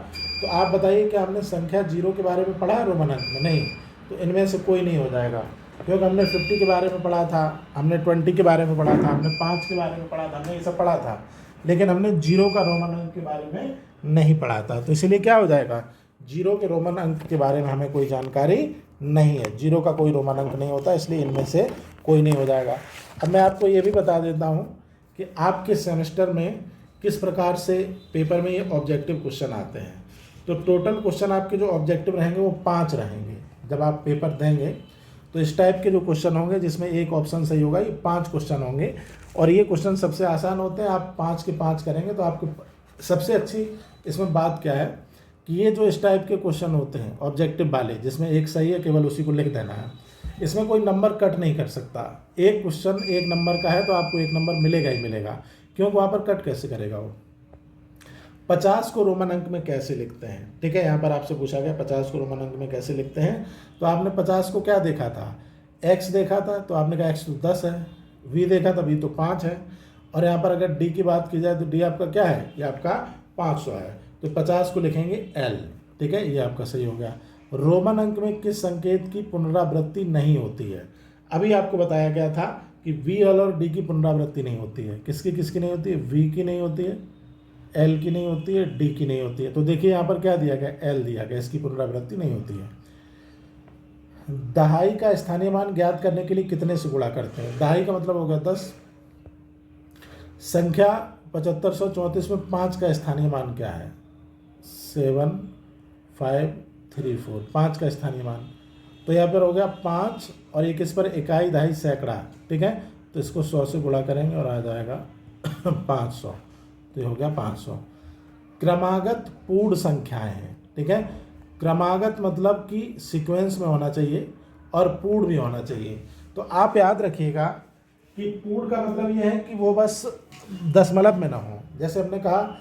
तो आप बताइए कि हमने संख्या 0 के बारे में पढ़ा है रोमन अंक में? नहीं, तो इनमें से कोई नहीं हो जाएगा, क्योंकि हमने 50 के बारे में पढ़ा था, हमने 20 के बारे में पढ़ा था, हमने 5 के बारे में पढ़ा था, हमने ये सब पढ़ा था, लेकिन हमने 0 का रोमन अंक के बारे में नहीं पढ़ा था। तो इसलिए क्या हो जाएगा, 0 के रोमन अंक के बारे में हमें कोई जानकारी नहीं है, 0 का कोई रोमन अंक नहीं होता, इसलिए इनमें से कोई नहीं हो जाएगा। अब मैं आपको ये भी बता देता हूँ कि आपके सेमेस्टर में किस प्रकार से पेपर में ये ऑब्जेक्टिव क्वेश्चन आते हैं। तो टोटल क्वेश्चन आपके जो ऑब्जेक्टिव रहेंगे वो 5 रहेंगे। जब आप पेपर देंगे तो इस टाइप के जो क्वेश्चन होंगे जिसमें एक ऑप्शन सही होगा, ये 5 क्वेश्चन होंगे। और ये क्वेश्चन सबसे आसान होते हैं, आप 5 के 5 करेंगे तो आपको सबसे अच्छी इसमें बात क्या है कि ये जो इस टाइप के क्वेश्चन होते हैं ऑब्जेक्टिव वाले, जिसमें एक सही है, केवल उसी को लिख देना है, इसमें कोई नंबर कट नहीं कर सकता। एक क्वेश्चन 1 नंबर का है तो आपको 1 नंबर मिलेगा ही मिलेगा, क्योंकि वहाँ पर कट कैसे करेगा वो। 50 को रोमन अंक में कैसे लिखते हैं, ठीक है, यहाँ पर आपसे पूछा गया 50 को रोमन अंक में कैसे लिखते हैं। तो आपने 50 को क्या देखा था, x देखा था, तो आपने कहा x तो 10 है, v देखा था, v तो 5 है, और यहाँ पर अगर d की बात की जाए तो d आपका क्या है, ये आपका 500 है, तो 50 को लिखेंगे l, ठीक है, ये आपका सही हो गया। रोमन अंक में किस संकेत की पुनरावृत्ति नहीं होती है। अभी आपको बताया गया था कि v और d की पुनरावृत्ति नहीं होती है। किसकी किसकी नहीं होती है, v की नहीं होती है, L की नहीं होती है, D की नहीं होती है। तो देखिए यहाँ पर क्या दिया गया, L दिया गया, इसकी पुनरावृत्ति नहीं होती है। दहाई का स्थानीय मान ज्ञात करने के लिए कितने से गुणा करते हैं। दहाई का मतलब हो गया 10। संख्या 7534 में 5 का स्थानीय मान क्या है, 7534, 5 का स्थानीय मान। तो यहाँ पर हो गया 5 और एक इस पर इकाई, दहाई, सैकड़ा, ठीक है, तो इसको 100 से गुणा करेंगे और आ जाएगा 500, तो ये हो गया 500। क्रमागत पूर्ण संख्याएं हैं, ठीक है, क्रमागत मतलब कि सीक्वेंस में होना चाहिए और पूर्ण भी होना चाहिए। तो आप याद रखिएगा कि पूर्ण का मतलब ये है कि वो बस दशमलव में ना हो। जैसे हमने कहा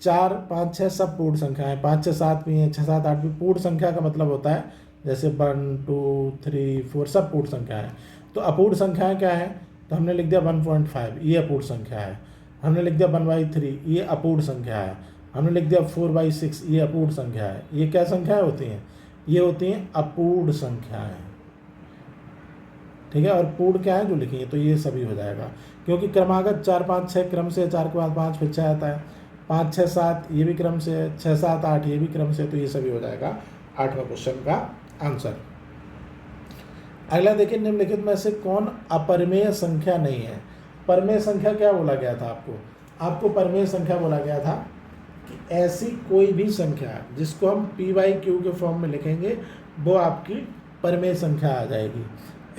4, 5, 6 सब पूर्ण संख्या है, 5, 6, 7 भी हैं, 6, 7, 8 भी। पूर्ण संख्या का मतलब होता है जैसे 1, 2, 3, 4 सब पूर्ण संख्या है। तो अपूर्ण संख्याएं क्या है, तो हमने लिख दिया 1.5, ये अपूर्ण संख्या है। हमने लिख दिया 1/3, ये अपूर्ण संख्या है। हमने लिख दिया 4/6, ये अपूर्ण संख्या है। ये क्या संख्याएं होती हैं, ये होती हैं अपूर्ण संख्याएं, ठीक है। और पूर्ण क्या है जो लिखेंगे, तो ये सभी हो जाएगा, क्योंकि क्रमागत 4, 5, 6 क्रम से, 4 के बाद 5 फिर 6 आता है, 5, 6, 7 ये भी क्रम से है, 6, 7, 8 ये भी क्रम से, तो ये सभी हो जाएगा 8वां क्वेश्चन का आंसर। अगला देखिए, निम्नलिखित में से कौन अपरिमेय संख्या नहीं है। परमेय संख्या क्या बोला गया था आपको परमेय संख्या बोला गया था कि ऐसी कोई भी संख्या जिसको हम p/q के फॉर्म में लिखेंगे वो आपकी परमेय संख्या आ जाएगी।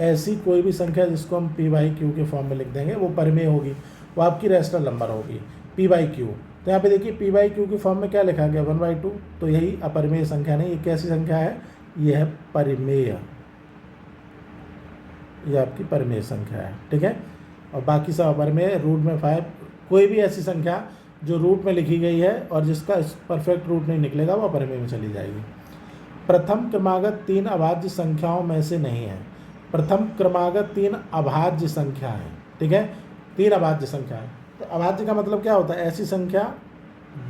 ऐसी कोई भी संख्या जिसको हम p/q के फॉर्म में लिख देंगे वो परमेय होगी, वो आपकी रैशनल नंबर होगी p/q। तो यहाँ पे देखिए p/q के फॉर्म में क्या लिखा गया 1/2, तो यही अपरिमेय संख्या नहीं, ये कैसी संख्या है, ये है परिमेय, ये आपकी परिमेय संख्या है, ठीक है। और बाकी सब अपरिमेय, रूट में 5, कोई भी ऐसी संख्या जो रूट में लिखी गई है और जिसका परफेक्ट रूट नहीं निकलेगा वो अपरिमेय में चली जाएगी। प्रथम क्रमागत 3 अभाज्य संख्याओं में से नहीं है। प्रथम क्रमागत 3 अभाज्य संख्या है, ठीक है, 3 अभाज्य संख्या है। तो अभाज्य का मतलब क्या होता है, ऐसी संख्या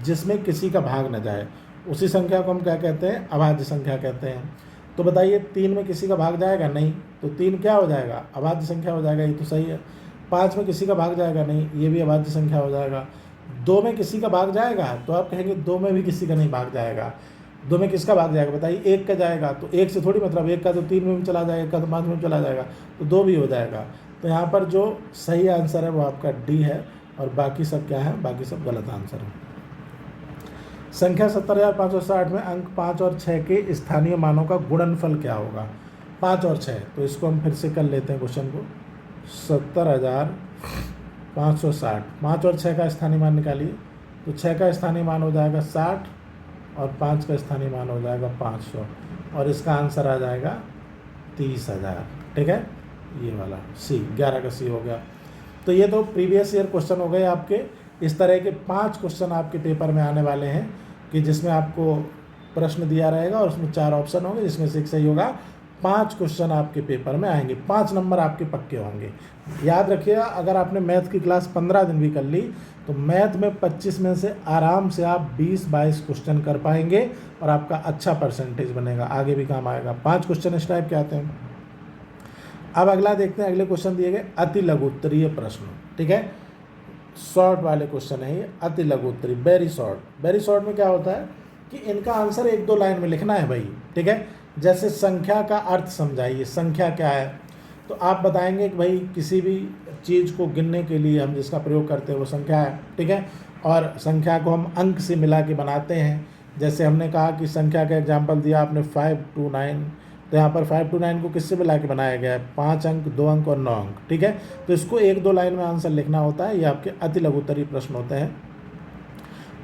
जिसमें किसी का भाग न जाए, उसी संख्या को हम क्या कहते हैं, अभाज्य संख्या कहते हैं। तो बताइए 3 में किसी का भाग जाएगा नहीं, तो 3 क्या हो जाएगा, अभाज्य संख्या हो जाएगा, ये तो सही है। 5 में किसी का भाग जाएगा नहीं, ये भी अभाज्य संख्या हो जाएगा। 2 में किसी का भाग जाएगा, तो आप कहेंगे 2 में भी किसी का नहीं भाग जाएगा। 2 में किसका भाग जाएगा बताइए, 1 का जाएगा, तो 1 से थोड़ी मतलब 1 का तो 3 में भी चला जाएगा, 1 का तो 5 में भी चला जाएगा, तो 2 भी हो जाएगा। तो यहाँ पर जो सही आंसर है वो आपका डी है, और बाकी सब क्या है, बाकी सब गलत आंसर है। संख्या 70,560 में अंक 5 और 6 के स्थानीय मानों का गुणनफल क्या होगा। 5 और 6, तो इसको हम फिर से कर लेते हैं क्वेश्चन को। 70,560, 5 और 6 का स्थानीय मान निकालिए, तो 6 का स्थानीय मान हो जाएगा 60 और 5 का स्थानीय मान हो जाएगा 500, और इसका आंसर आ जाएगा 30,000, ठीक है, ये वाला सी, 11 का सी हो गया। तो ये तो प्रीवियस ईयर क्वेश्चन हो गए आपके। इस तरह के 5 क्वेश्चन आपके पेपर में आने वाले हैं कि जिसमें आपको प्रश्न दिया रहेगा और उसमें 4 ऑप्शन होंगे, जिसमें से एक सही होगा। 5 क्वेश्चन आपके पेपर में आएंगे, 5 नंबर आपके पक्के होंगे। याद रखिएगा, अगर आपने मैथ की क्लास 15 दिन भी कर ली तो मैथ में 25 में से आराम से आप 20-22 क्वेश्चन कर पाएंगे और आपका अच्छा परसेंटेज बनेगा, आगे भी काम आएगा। 5 क्वेश्चन इस टाइप के आते हैं। अब अगला देखते हैं, अगले क्वेश्चन दिए गए अति लघु उत्तरीय प्रश्न, ठीक है, शॉर्ट वाले क्वेश्चन है ये, अति लघु उत्तरीय, वेरी शॉर्ट। वेरी शॉर्ट में क्या होता है कि इनका आंसर 1-2 लाइन में लिखना है भाई, ठीक है। जैसे संख्या का अर्थ समझाइए, संख्या क्या है, तो आप बताएंगे कि भाई किसी भी चीज़ को गिनने के लिए हम जिसका प्रयोग करते हैं वो संख्या है, ठीक है। और संख्या को हम अंक से मिला के बनाते हैं। जैसे हमने कहा कि संख्या का एग्जाम्पल दिया आपने 5 to 9, तो यहाँ पर 5 to 9 को किससे मिला के बनाया गया है? 5 अंक, 2 अंक और 9 अंक, ठीक है। तो इसको 1-2 लाइन में आंसर लिखना होता है। ये आपके अति लघुत्तरीय प्रश्न होते हैं।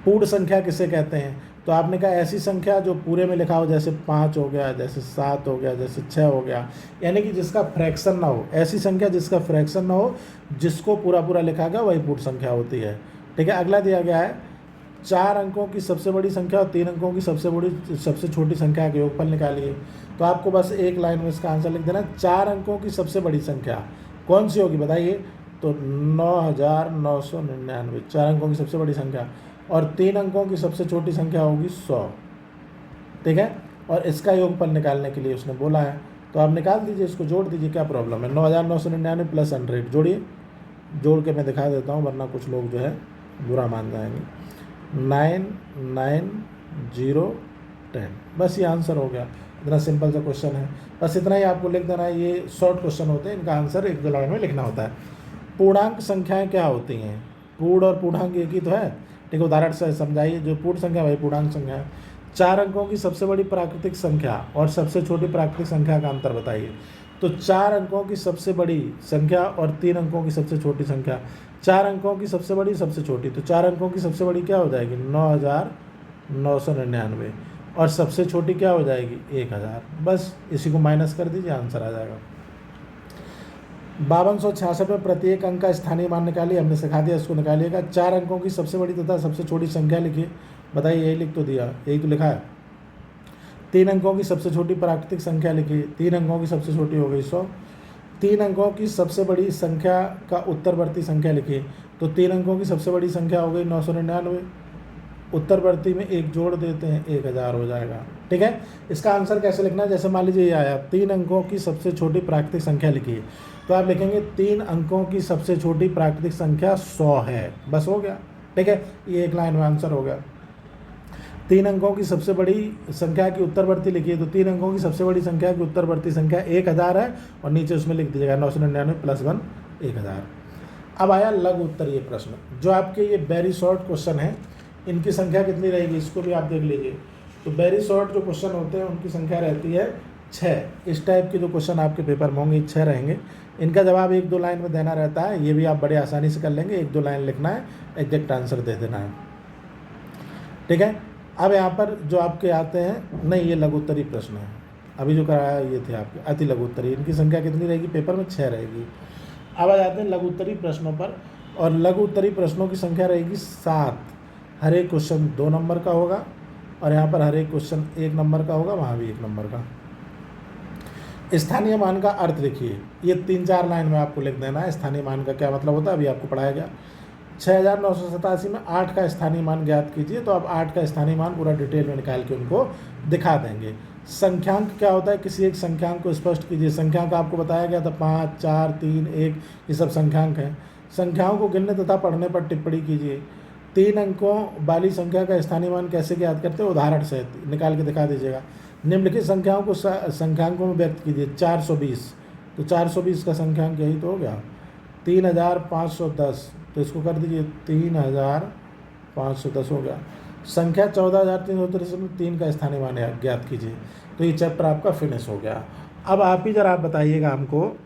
पूर्ण संख्या किसे कहते हैं? तो आपने कहा ऐसी संख्या जो पूरे में लिखा हो, जैसे 5 हो गया, जैसे 7 हो गया, जैसे 6 हो गया, यानी कि जिसका फ्रैक्शन ना हो। ऐसी संख्या जिसका फ्रैक्शन ना हो, जिसको पूरा पूरा लिखा गया, वही पूर्ण संख्या होती है, ठीक है। अगला दिया गया है 4 अंकों की सबसे बड़ी संख्या और 3 अंकों की सबसे छोटी संख्या के योगफल निकालिए। तो आपको बस एक लाइन में इसका आंसर लिख देना। 4 अंकों की सबसे बड़ी संख्या कौन सी होगी बताइए? तो 9,999, 4 अंकों की सबसे बड़ी संख्या। और 3 अंकों की सबसे छोटी संख्या होगी 100, ठीक है। और इसका योगफल निकालने के लिए उसने बोला है, तो आप निकाल दीजिए, इसको जोड़ दीजिए, क्या प्रॉब्लम है? 9,999 प्लस 100 जोड़िए। जोड़ के मैं दिखा देता हूँ, वरना कुछ लोग जो है बुरा मान जाएंगे। 99010, बस ये आंसर हो गया। इतना सिंपल सा क्वेश्चन है, बस इतना ही आपको लिख देना है। ये शॉर्ट क्वेश्चन होते हैं, इनका आंसर 1-2 लाइन में लिखना होता है। पूर्णांक संख्याएं क्या होती हैं? पूर्ण और पूर्णांक एक ही तो है, ठीक है। उदाहरण से समझाइए। जो पूर्ण संख्या वही पूर्णांक संख्या है। 4 अंकों की सबसे बड़ी प्राकृतिक संख्या और सबसे छोटी प्राकृतिक संख्या का अंतर बताइए। तो 4 अंकों की सबसे बड़ी संख्या और 3 अंकों की सबसे छोटी संख्या। 4 अंकों की सबसे बड़ी, सबसे छोटी, तो 4 अंकों की सबसे बड़ी क्या हो जाएगी? 9,999, और सबसे छोटी क्या हो जाएगी? 1,000। बस इसी को माइनस कर दीजिए, आंसर आ जाएगा। 5266 में प्रत्येक अंक का स्थानीय मान निकालिए। हमने सिखा दिया, इसको निकालिएगा। 4 अंकों की सबसे बड़ी तथा सबसे छोटी संख्या लिखिए। बताइए, यही लिख तो दिया, यही तो लिखा है। 3 अंकों की सबसे छोटी प्राकृतिक संख्या लिखिए। 3 अंकों की सबसे छोटी हो गई 100। 3 अंकों की सबसे बड़ी संख्या का उत्तरवर्ती संख्या लिखिए। तो 3 अंकों की सबसे बड़ी संख्या हो गई 999, उत्तरवर्ती में 1 जोड़ देते हैं, 1000 हो जाएगा, ठीक है। इसका आंसर कैसे लिखना है? जैसे मान लीजिए ये आया, 3 अंकों की सबसे छोटी प्राकृतिक संख्या लिखिए। तो आप लिखेंगे 3 अंकों की सबसे छोटी प्राकृतिक संख्या 100 है, बस हो गया, ठीक है। ये एक लाइन में आंसर हो गया। 3 अंकों की सबसे बड़ी संख्या की उत्तरवर्ती लिखिए। तो 3 अंकों की सबसे बड़ी संख्या की उत्तरवर्ती संख्या 1000 है, और नीचे उसमें लिख दीजिएगा 999 प्लस 1 1000। अब आया लघु उत्तरीय प्रश्न, जो आपके ये वेरी शॉर्ट क्वेश्चन है। इनकी संख्या कितनी रहेगी, इसको भी आप देख लीजिए। तो वेरी शॉर्ट जो क्वेश्चन होते हैं उनकी संख्या रहती है 6। इस टाइप के जो क्वेश्चन आपके पेपर में होंगे 6 रहेंगे। इनका जवाब 1-2 लाइन में देना रहता है। ये भी आप बड़े आसानी से कर लेंगे, 1-2 लाइन लिखना है, एग्जैक्ट आंसर दे देना है, ठीक है। अब यहाँ पर जो आपके आते हैं, नहीं ये लघु उत्तरीय प्रश्न है, अभी जो कराया ये थे आपके अति लघु उत्तरीय। इनकी संख्या कितनी रहेगी पेपर में? 6 रहेगी। अब आ जाते हैं लघु उत्तरीय प्रश्नों पर, और लघु उत्तरीय प्रश्नों की संख्या रहेगी 7। हर एक क्वेश्चन 2 नंबर का होगा, और यहाँ पर हर एक क्वेश्चन 1 नंबर का होगा, वहाँ भी 1 नंबर का। स्थानीय मान का अर्थ लिखिए। ये 3-4 लाइन में आपको लिख देना है, स्थानीय मान का क्या मतलब होता है, अभी आपको पढ़ाया गया। 6987 में 8 का स्थानीय मान ज्ञात कीजिए। तो आप 8 का स्थानीय मान पूरा डिटेल में निकाल के उनको दिखा देंगे। संख्यांक क्या होता है? किसी एक संख्यांक को स्पष्ट कीजिए। संख्यांक आपको बताया गया था 5, 4, 3, 1, ये सब संख्यांक हैं। संख्याओं को गिनने तथा पढ़ने पर टिप्पणी कीजिए। 3 अंकों वाली संख्या का स्थानीय मान कैसे ज्ञात करते हैं? उदाहरण से निकाल के दिखा दीजिएगा। निम्नलिखित संख्याओं को संख्यांकों में व्यक्त कीजिए। 420, तो 420 का संख्यांक यही तो हो गया। 3510, तो इसको कर दीजिए 3510 हो गया। संख्या 14,303 का स्थानीय मान ज्ञात कीजिए। तो ये चैप्टर आपका फिनिश हो गया। अब आप ही जरा बताइएगा हमको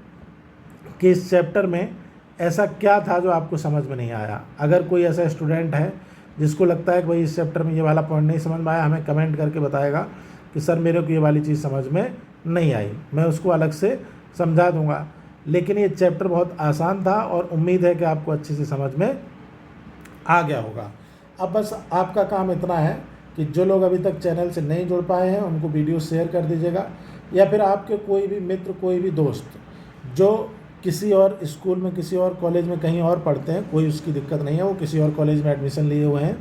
कि इस चैप्टर में ऐसा क्या था जो आपको समझ में नहीं आया। अगर कोई ऐसा स्टूडेंट है जिसको लगता है कि भाई इस चैप्टर में ये वाला पॉइंट नहीं समझ में आया, हमें कमेंट करके बताएगा कि सर मेरे को ये वाली चीज़ समझ में नहीं आई, मैं उसको अलग से समझा दूंगा। लेकिन ये चैप्टर बहुत आसान था, और उम्मीद है कि आपको अच्छे से समझ में आ गया होगा। अब बस आपका काम इतना है कि जो लोग अभी तक चैनल से नहीं जुड़ पाए हैं उनको वीडियो शेयर कर दीजिएगा, या फिर आपके कोई भी मित्र, कोई भी दोस्त जो किसी और स्कूल में, किसी और कॉलेज में कहीं और पढ़ते हैं, कोई उसकी दिक्कत नहीं है, वो किसी और कॉलेज में एडमिशन लिए हुए हैं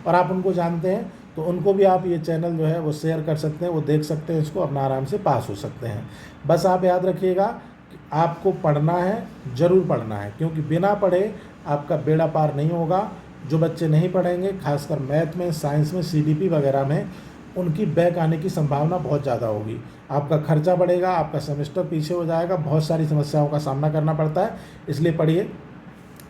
और आप उनको जानते हैं, तो उनको भी आप ये चैनल जो है वो शेयर कर सकते हैं, वो देख सकते हैं, इसको अपना आराम से पास हो सकते हैं। बस आप याद रखिएगा कि आपको पढ़ना है, ज़रूर पढ़ना है, क्योंकि बिना पढ़े आपका बेड़ा पार नहीं होगा। जो बच्चे नहीं पढ़ेंगे, खासकर मैथ में, साइंस में, CDP वगैरह में, उनकी बैक आने की संभावना बहुत ज़्यादा होगी। आपका खर्चा बढ़ेगा, आपका सेमेस्टर पीछे हो जाएगा, बहुत सारी समस्याओं का सामना करना पड़ता है। इसलिए पढ़िए।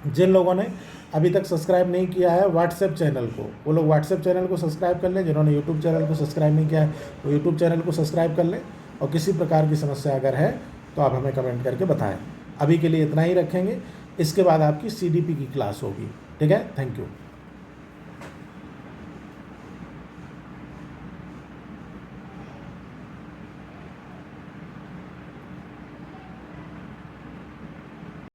जिन लोगों ने अभी तक सब्सक्राइब नहीं किया है व्हाट्सएप चैनल को, वो लोग व्हाट्सएप चैनल को सब्सक्राइब कर लें। जिन्होंने यूट्यूब चैनल को सब्सक्राइब नहीं किया है वो यूट्यूब चैनल को सब्सक्राइब कर लें। और किसी प्रकार की समस्या अगर है तो आप हमें कमेंट करके बताएं। अभी के लिए इतना ही रखेंगे। इसके बाद आपकी CDP की क्लास होगी। ठीक है, थैंक यू।